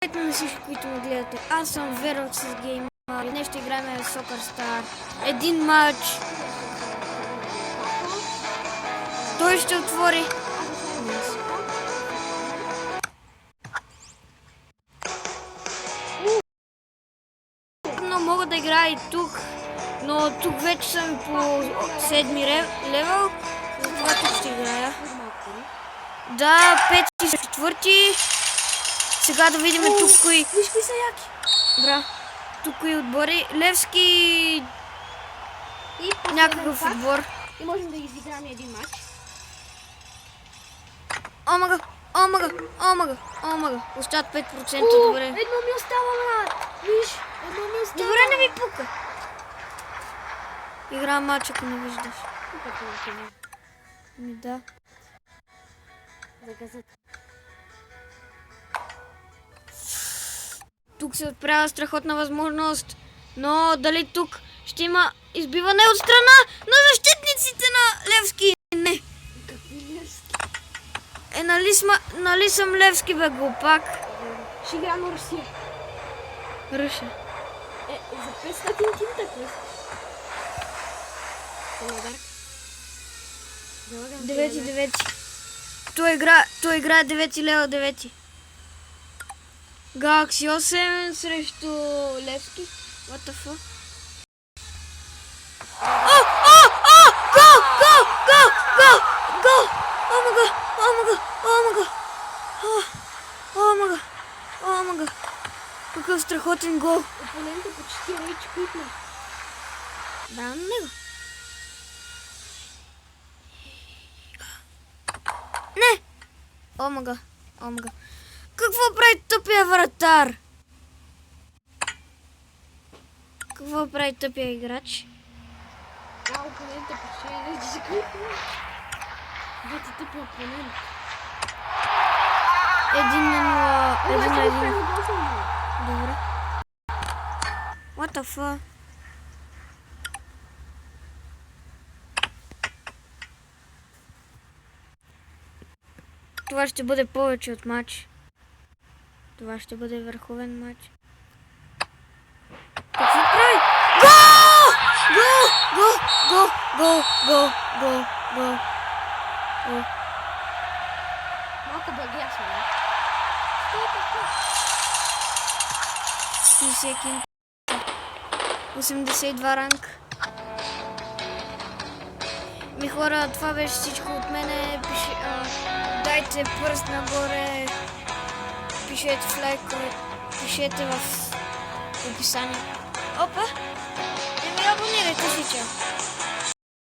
Здравейте на всички, които ме гледате. Аз съм Верок с Геймър. Днес ще играем Soccer Star. Един матч. Той ще отвори. Но мога да играя и тук. Но тук вече съм по 7 левел. Затова тук ще играя. Да, 5-4. Сега да видим тук кои. Виж кои са яки. Бра. Тук кои отбори. Левски И някакъв отбор. И можем да изиграме един матч. Омага. Остат 5%. Добре. Едно ми остава, брат. Виж, едно ми остава. Добре, не ви пука. Игра матч, ако не виждаш. Ми да. Тук се отправя страхотна възможност. Но дали тук ще има избиване от страна на защитниците на Левски? Не. Нали съм Левски, бе, глупак? Ще играем на Русия. Руша. За 500 кинта, кой? Девети. Той играе 9 лева 9. Галакси 8 срещу Левски. What the fuck? Гол! Омага! Какъв страхотен гол! Опонента почти вече купна. Да, на него. Не! Омага. Какво прави тъпия вратар? Какво прави тъпия играч? Опонента почти вече купна. Двете тъпи опонент. 1-0. 1-1. Добре. What the fuck? Това ще бъде повече от матч. Това ще бъде върховен матч. Какво прави? Гол! Малко багясно, не? 60 кин. 82 ранг. Ми хора, това беше всичко от мене. Дайте пръст нагоре. Пишете в лайкове. Пишете в описанието. Опа! И ми абонирайте си, чао.